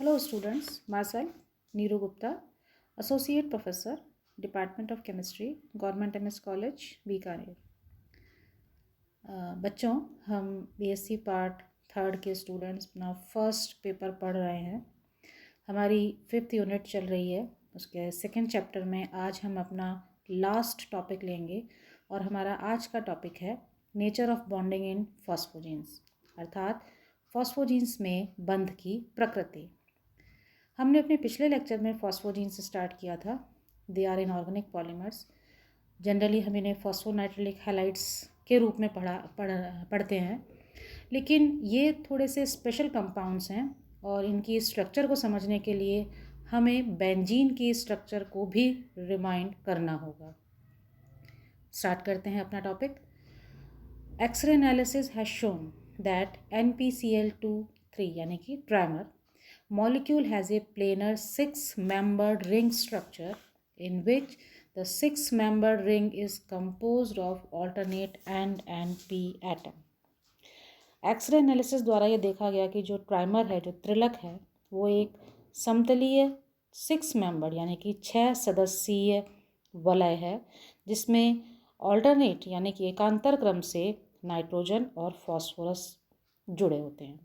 Hello students, myself Neeru Gupta, Associate Professor, Department of Chemistry, Government MS College, Bikaner. बच्चों, हम BSc part 3 के students अपना first paper पढ़ रहे हैं। हमारी 5th यूनिट चल रही है। उसके 2nd चैप्टर में आज हम अपना लास्ट टॉपिक लेंगे और हमारा आज का टॉपिक है नेचर ऑफ बॉन्डिंग इन फॉस्फोजीन्स, अर्थात फॉस्फोजीन्स में बंध की प्रकृति। हमने अपने पिछले लेक्चर में फॉस्फोजीन्स स्टार्ट किया था। They are inorganic polymers. Generally हम इन्हें फॉस्फोनाइट्रिलिक हैलाइड्स के रूप में पढ़ते हैं, लेकिन ये थोड़े से स्पेशल कंपाउंड्स हैं और इनकी स्ट्रक्चर को समझने के लिए हमें बेंजीन की स्ट्रक्चर को भी रिमाइंड करना होगा। स्टार्ट करते हैं अपना topic. X-ray analysis has shown that NpCl2 यानी कि trimer molecule has a planar 6-membered ring structure in which the 6-membered ring is composed of alternate N and P atom. X-ray analysis द्वारा ये देखा गया कि जो ट्राइमर है, जो त्रिलक है, वो एक समतलीय 6 मेंबर यानी कि 6 सदस्यीय वलय है, जिसमें ऑल्टरनेट यानी कि एकांतर क्रम से नाइट्रोजन और फॉस्फोरस जुड़े होते हैं।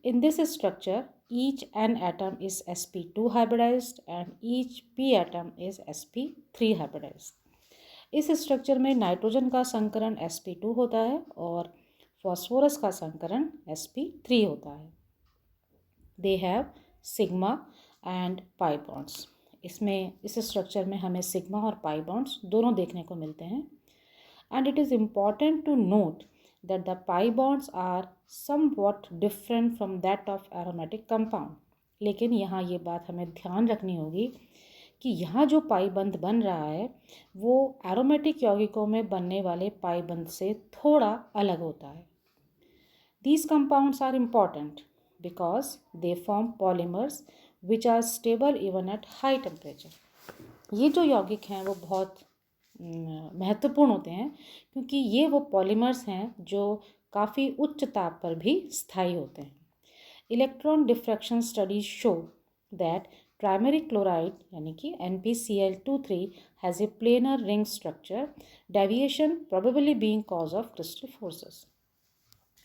In this structure, each N atom is sp2 hybridized and each P atom is sp3 hybridized. इस स्ट्रक्चर में नाइट्रोजन का संकरण sp2 होता है और फॉस्फोरस का संकरण sp3 होता है। They have sigma and pi bonds. इस स्ट्रक्चर में हमें सिग्मा और पाई बॉन्ड्स दोनों देखने को मिलते हैं। And it is important to note that the pi bonds are somewhat different from that of aromatic compound। लेकिन यहाँ ये बात हमें ध्यान रखनी होगी कि यहाँ जो पाई बंध बन रहा है वो एरोमेटिक यौगिकों में बनने वाले पाई बंध से थोड़ा अलग होता है। These compounds are important because they form polymers which are stable even at high temperature। ये जो यौगिक हैं वो बहुत महत्वपूर्ण होते हैं क्योंकि ये वो पॉलीमर्स हैं जो काफ़ी उच्च ताप पर भी स्थायी होते हैं। Electron diffraction studies show that primary chloride यानी कि NpCl2 has a planar ring structure, deviation probably being cause of crystal forces.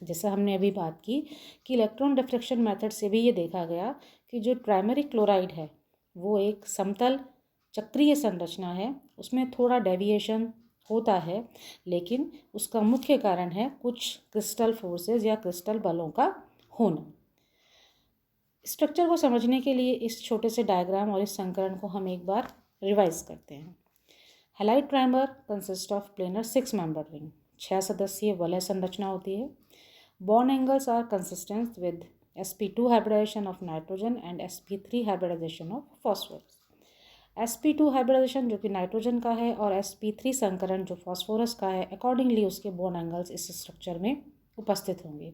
जैसा हमने अभी बात की कि इलेक्ट्रॉन डिफ्रैक्शन मेथड से भी ये देखा गया कि जो प्राइमरी क्लोराइड है वो एक समतल चक्रीय संरचना है, उसमें थोड़ा डेविएशन होता है, लेकिन उसका मुख्य कारण है कुछ क्रिस्टल फोर्सेस या क्रिस्टल बलों का होना। स्ट्रक्चर को समझने के लिए इस छोटे से डायग्राम और इस संकरण को हम एक बार रिवाइज करते हैं। Halide trimer consist of planar 6 member ring, 6 सदस्यीय वलय संरचना होती है। Bond angles are consistent with sp2 hybridisation of nitrogen and sp3 hybridisation of phosphorus. sp2 hybridisation जो कि नाइट्रोजन का है और sp3 संकरण जो फॉस्फोरस का है, अकॉर्डिंगली उसके बॉन्ड एंगल्स इस स्ट्रक्चर में उपस्थित होंगे।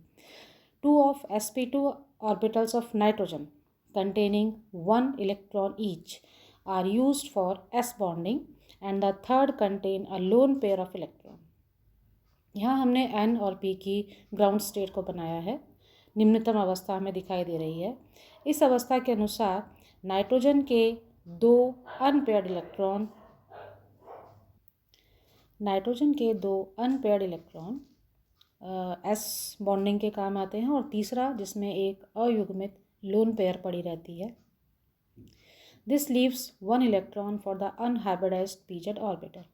2 of sp2 orbitals of nitrogen containing 1 electron each are used for s bonding and the third contain a lone pair of electron। यहाँ हमने n और p की ग्राउंड स्टेट को बनाया है। निम्नतम अवस्था हमें दिखाई दे रही है। इस अवस्था के अनुसार नाइट्रोजन के 2 अनपेयर्ड इलेक्ट्रॉन एस बॉन्डिंग के काम आते हैं और तीसरा जिसमें एक अयुग्मित लोन पेयर पड़ी रहती है। This leaves 1 electron for the unhybridised pz orbital.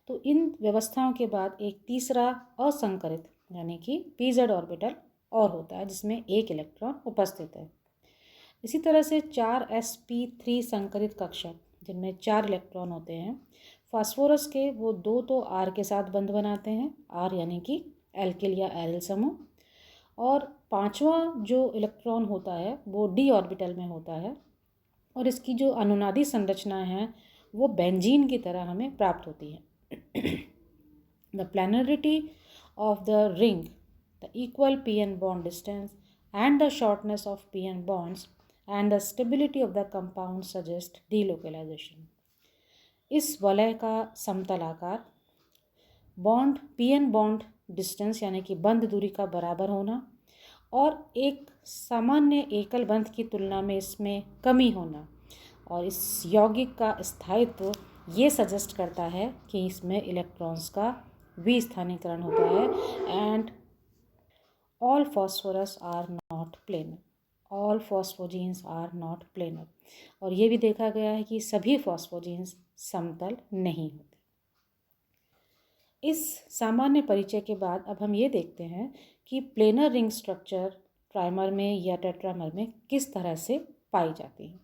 तो इन व्यवस्थाओं के बाद एक तीसरा असंकरित यानी कि pz ऑर्बिटल और होता है जिसमें 1 इलेक्ट्रॉन उपस्थित है। इसी तरह से 4 sp3 संकरित कक्षक जिनमें 4 इलेक्ट्रॉन होते हैं। फास्फोरस के वो 2 तो R के साथ बंध बनाते हैं, R यानी कि एल्किल या एरिल समूह, और 5वां जो इलेक्ट्रॉन होता है वो d ऑर्बिटल में होता है और इसकी जो अनुनादी संरचना है वो बेंजीन की तरह हमें प्राप्त होती है। The planarity of the ring, the equal pn bond distance and the shortness of pn bonds and the stability of the compound suggest delocalization। इस वलय का समतल आकार, बॉन्ड pn बॉन्ड डिस्टेंस यानी कि बंध दूरी का बराबर होना और एक सामान्य एकल बंध की तुलना में इसमें कमी होना और इस यौगिक का स्थायित्व ये सजेस्ट करता है कि इसमें इलेक्ट्रॉन्स का विस्थानीकरण होता है and all phosphorus are not planar, all phosphazenes are not planar. और ये भी देखा गया है कि सभी फॉस्फोजीन्स समतल नहीं होते। इस सामान्य परिचय के बाद अब हम ये देखते हैं कि प्लेनर रिंग स्ट्रक्चर ट्राइमर में या टेट्रामर में किस तरह से पाई जाती है।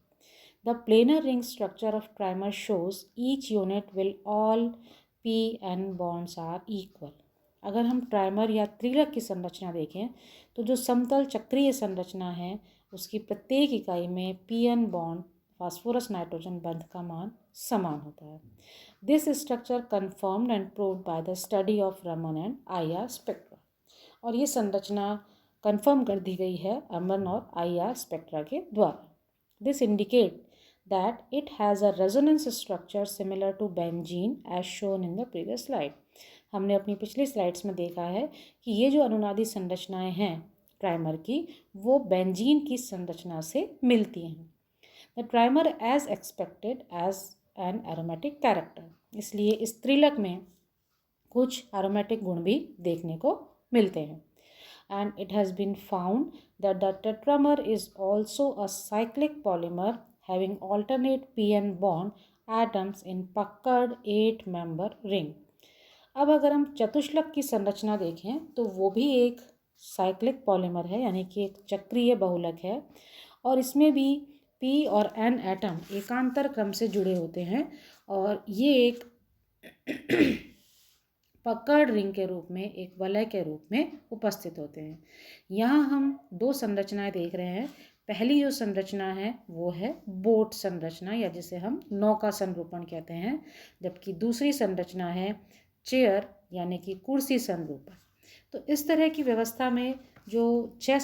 The planar ring structure of trimer shows each unit will all p-n bonds are equal. अगर हम ट्राइमर या त्रिलक की संरचना देखें तो जो समतल चक्रीय संरचना है उसकी प्रत्येक इकाई में p-n बॉन्ड फास्फोरस नाइट्रोजन बंध का मान समान होता है। This structure confirmed and proved by the study of Raman and IR spectra. और ये संरचना कन्फर्म कर दी गई है रमन और IR स्पेक्ट्रा के द्वारा। This indicate that it has a resonance structure similar to benzene as shown in the previous slide। हमने अपनी पिछली स्लाइड्स में देखा है कि ये जो अनुनादी संरचनाएं हैं ट्राइमर की वो बेंजीन की संरचना से मिलती हैं। The trimer as expected as an aromatic character, इसलिए इस त्रिलक में कुछ एरोमेटिक गुण भी देखने को मिलते हैं। And it has been found that the tetramer is also a cyclic polymer having alternate p-n bond atoms in puckered 8-member ring। अब अगर हम चतुष्लक की संरचना देखें तो वो भी एक साइक्लिक पॉलीमर है, यानी कि एक चक्रीय बहुलक है और इसमें भी p और n एटम एकांतर क्रम से जुड़े होते हैं और ये एक पकड़ रिंग के रूप में, एक वलय के रूप में उपस्थित होते हैं। यहाँ हम दो संरचनाएं देख रहे हैं। पहली जो संरचना है वो है बोट संरचना या जिसे हम नौका संरूपण कहते हैं, जबकि दूसरी संरचना है चेयर यानी कि कुर्सी संरूपण। तो इस तरह की व्यवस्था में जो 8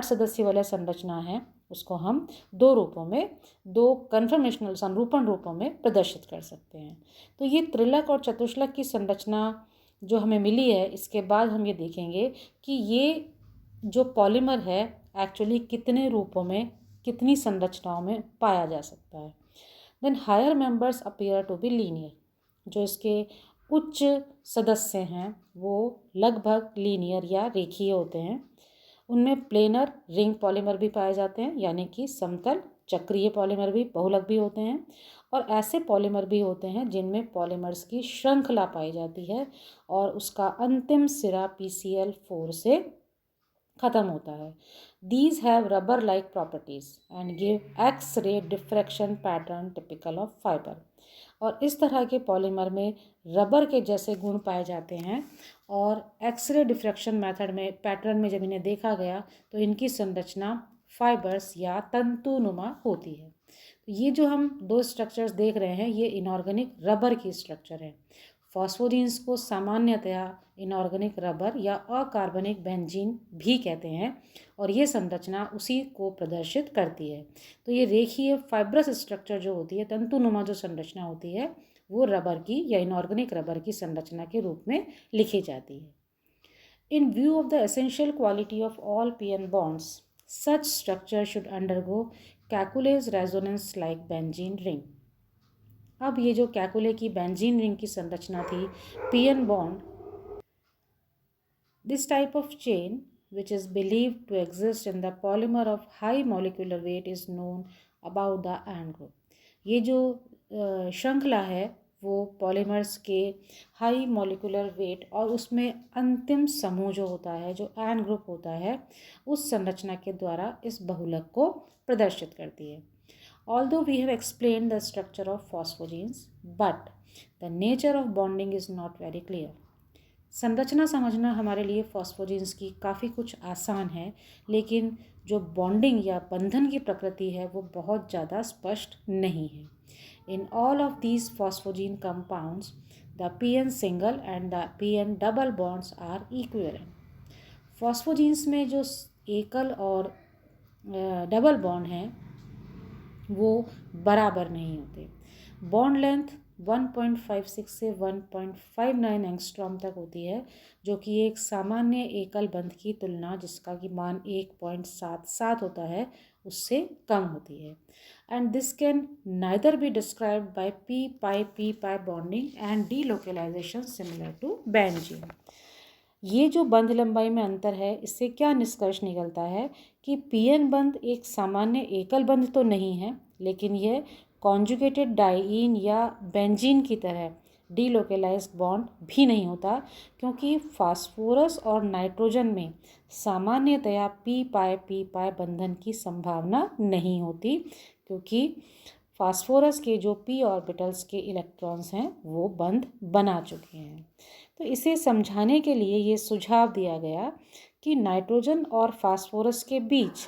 सदस्यीय वाले संरचना है उसको हम दो रूपों में, दो कन्फर्मेशनल संरूपण रूपों में प्रदर्शित कर सकते हैं। तो ये त्रिलक और चतुष्लक की संरचना जो हमें मिली है, इसके बाद हम ये देखेंगे कि ये जो पॉलीमर है एक्चुअली कितने रूपों में, कितनी संरचनाओं में पाया जा सकता है। Then higher members appear to be linear, जो इसके उच्च सदस्य हैं वो लगभग लीनियर या रेखीय होते हैं। उनमें प्लेनर रिंग पॉलीमर भी पाए जाते हैं, यानी कि समतल चक्रीय पॉलीमर भी, बहुलक भी होते हैं, और ऐसे पॉलीमर भी होते हैं जिनमें पॉलीमर्स की श्रृंखला पाई जाती है और उसका अंतिम सिरा PCl4 से ख़त्म होता है। These have rubber-like properties and give X-ray diffraction pattern typical of fiber। और इस तरह के पॉलीमर में रबर के जैसे गुण पाए जाते हैं और एक्सरे डिफ्रैक्शन मेथड में पैटर्न में जब इन्हें देखा गया तो इनकी संरचना फाइबर्स या तंतुनुमा होती है। तो ये जो हम दो स्ट्रक्चर्स देख रहे हैं ये इनऑर्गेनिक रबर की स्ट्रक्चर है। फॉस्फोजीन्स को सामान्यतया इनऑर्गेनिक रबर या अकार्बनिक बेंजीन भी कहते हैं और ये संरचना उसी को प्रदर्शित करती है। तो ये रेखीय फाइब्रस स्ट्रक्चर जो होती है, तंतुनुमा जो संरचना होती है, वो रबर की या इनऑर्गेनिक रबर की संरचना के रूप में लिखी जाती है। In view of the essential quality of all p-n bonds, such structure should undergo Kekule resonance like benzene ring. अब ये जो कैकुले की बेंजीन रिंग की संरचना थी, p-n bond, this type of chain which is believed to exist in the polymer of high molecular weight is known about the AND group। ये जो श्रृंखला है वो पॉलीमर्स के हाई मॉलिकुलर वेट और उसमें अंतिम समूह जो होता है, जो AND ग्रुप होता है, उस संरचना के द्वारा इस बहुलक को प्रदर्शित करती है। Although we have explained the structure of phosphogenes, but the nature of bonding is not very clear। संरचना समझना हमारे लिए फॉस्फोजीन्स की काफ़ी कुछ आसान है, लेकिन जो बॉन्डिंग या बंधन की प्रकृति है वो बहुत ज़्यादा स्पष्ट नहीं है। In all of these phosphazene compounds the p-n single and the p-n double bonds are equivalent. Phosphazenes में जो एकल और डबल बॉन्ड हैं वो बराबर नहीं होते। बॉन्ड लेंथ 1.56 से 1.59 एंगस्ट्रॉम तक होती है, जो कि एक सामान्य एकल बंध की तुलना जिसका कि मान 1.77 होता है उससे कम होती है। And this can neither be described by P pi bonding and delocalisation similar to benzene. ये जो बंध लंबाई में अंतर है, इससे क्या निष्कर्ष निकलता है कि पीएन बंध एक सामान्य एकल बंध तो नहीं है, लेकिन यह कॉन्जुगेटेड डाइईन या बेंजीन की तरह डीलोकेलाइज्ड बॉन्ड भी नहीं होता, क्योंकि फास्फोरस और नाइट्रोजन में सामान्यतया पी पाई बंधन की संभावना नहीं होती, क्योंकि फास्फोरस के जो पी ऑर्बिटल्स के इलेक्ट्रॉन्स हैं वो बंध बना चुके हैं। तो इसे समझाने के लिए ये सुझाव दिया गया कि नाइट्रोजन और फास्फोरस के बीच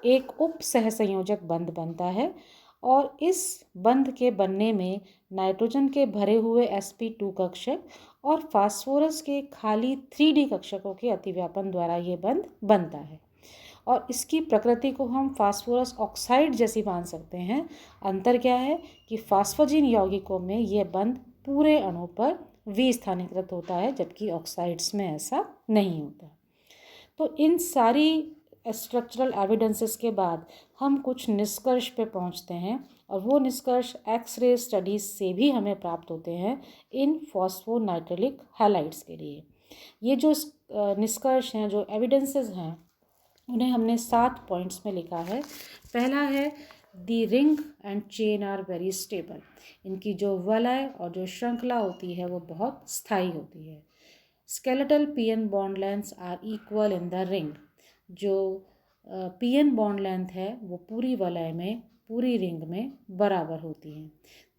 एक उप सहसंयोजक बंध बनता है, और इस बंध के बनने में नाइट्रोजन के भरे हुए sp2 कक्षक और फास्फोरस के खाली 3d कक्षकों के अतिव्यापन द्वारा ये बंध बनता है। और इसकी प्रकृति को हम फास्फोरस ऑक्साइड जैसी मान सकते हैं। अंतर क्या है कि फास्फोजिन यौगिकों में यह बंध पूरे अणु पर विस्थानीकृत होता है, जबकि ऑक्साइड्स में ऐसा नहीं होता। तो इन सारी स्ट्रक्चरल एविडेंसेस के बाद हम कुछ निष्कर्ष पे पहुंचते हैं, और वो निष्कर्ष एक्सरे स्टडीज से भी हमें प्राप्त होते हैं इन फॉस्फोनाइट्रिलिक हैलाइड्स के लिए। ये जो निष्कर्ष हैं, जो एविडेंसेस हैं, उन्हें हमने 7 पॉइंट्स में लिखा है। पहला है the ring and chain are very stable. इनकी जो वलय और जो श्रृंखला होती है वो बहुत स्थायी होती है। Skeletal PN bond lengths are equal in the ring. जो पीएन बॉन्ड लेंथ है वो पूरी वलय में, पूरी रिंग में बराबर होती है।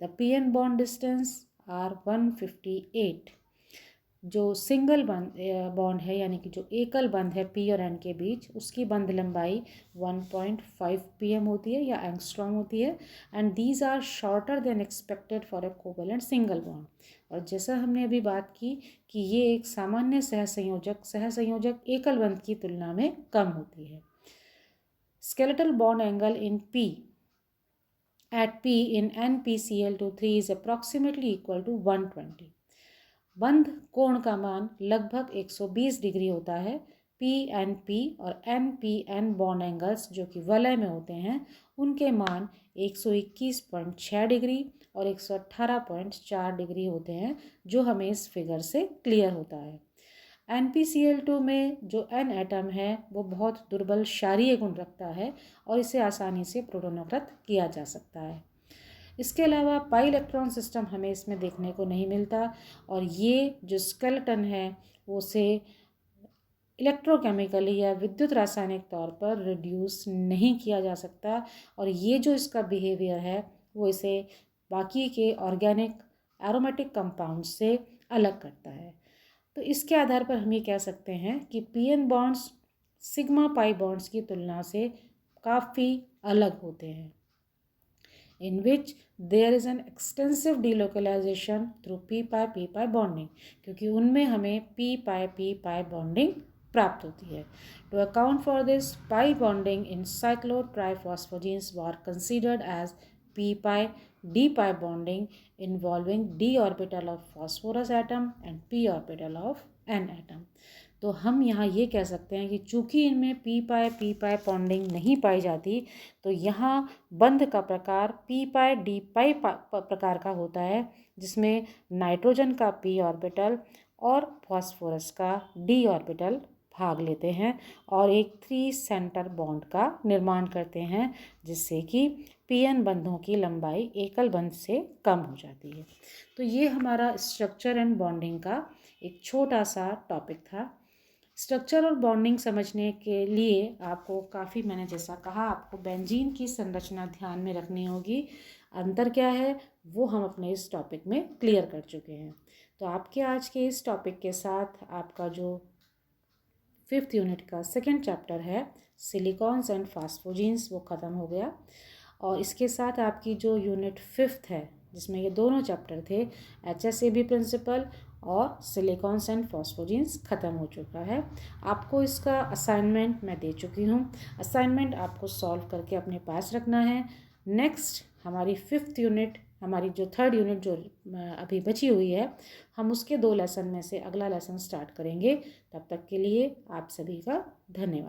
The PN bond distance are 158। जो सिंगल बॉन्ड है, यानी कि जो एकल बंध है पी और एन के बीच, उसकी बंध लंबाई 1.5 pm होती है या एंगस्ट्रॉम होती है। And these are shorter than expected for a covalent single bond. और जैसा हमने अभी बात की कि ये एक सामान्य सहसंयोजक एकल बंध की तुलना में कम होती है। Skeletal bond angle in P at P in NpCl2 3 is approximately equal to 120। बंध कोण का मान लगभग 120 डिग्री होता है। PNP और NPN बॉन्ड एंगल्स जो कि वलय में होते हैं, उनके मान 121.6 डिग्री और 118.4 डिग्री होते हैं, जो हमें इस फिगर से क्लियर होता है। NpCl2 में जो N एटम है वो बहुत दुर्बल क्षारीय गुण रखता है, और इसे आसानी से प्रोटोनकृत किया जा सकता है। इसके अलावा पाई इलेक्ट्रॉन सिस्टम हमें इसमें देखने को नहीं मिलता, और ये जो स्केलेटन है वो उसे इलेक्ट्रोकेमिकली या विद्युत रासायनिक तौर पर रिड्यूस नहीं किया जा सकता, और ये जो इसका बिहेवियर है वो इसे बाकी के ऑर्गेनिक एरोमेटिक कंपाउंड से अलग करता है। तो इसके आधार पर हम ये कह सकते हैं कि PN bonds sigma pi bonds की तुलना से काफ़ी अलग होते हैं, in which there is an extensive delocalization through p pi bonding, क्योंकि उनमें हमें p pi bonding प्राप्त होती है। To account for this, pi bonding in cyclotriphosphogenes were considered as p pi d pi bonding involving d orbital of phosphorus atom and p orbital of n atom। तो हम यहाँ ये कह सकते हैं कि चूँकि इनमें पी पाई बॉन्डिंग नहीं पाई जाती, तो यहाँ बंध का प्रकार पी पाई डी पाई प्रकार का होता है, जिसमें नाइट्रोजन का पी ऑर्बिटल और फास्फोरस का डी ऑर्बिटल भाग लेते हैं और एक 3 सेंटर बॉन्ड का निर्माण करते हैं, जिससे कि पीएन बंधों की लंबाई एकल बंध से कम हो जाती है। तो ये हमारा स्ट्रक्चर एंड बॉन्डिंग का एक छोटा सा टॉपिक था। स्ट्रक्चर और बॉन्डिंग समझने के लिए आपको काफ़ी, मैंने जैसा कहा, आपको बेंजीन की संरचना ध्यान में रखनी होगी। अंतर क्या है वो हम अपने इस टॉपिक में क्लियर कर चुके हैं। तो आपके आज के इस टॉपिक के साथ आपका जो 5th यूनिट का 2nd चैप्टर है सिलिकॉन्स एंड फास्फोजीन्स वो ख़त्म हो गया, और इसके साथ आपकी जो यूनिट 5th है जिसमें ये दोनों चैप्टर थे HSAB प्रिंसिपल और सिलिकॉन्स एंड फॉस्फोजीन्स ख़त्म हो चुका है। आपको इसका असाइनमेंट मैं दे चुकी हूँ। असाइनमेंट आपको सॉल्व करके अपने पास रखना है। नेक्स्ट हमारी 5th यूनिट हमारी जो थर्ड यूनिट जो अभी बची हुई है, हम उसके 2 लेसन में से अगला लेसन स्टार्ट करेंगे। तब तक के लिए आप सभी का धन्यवाद।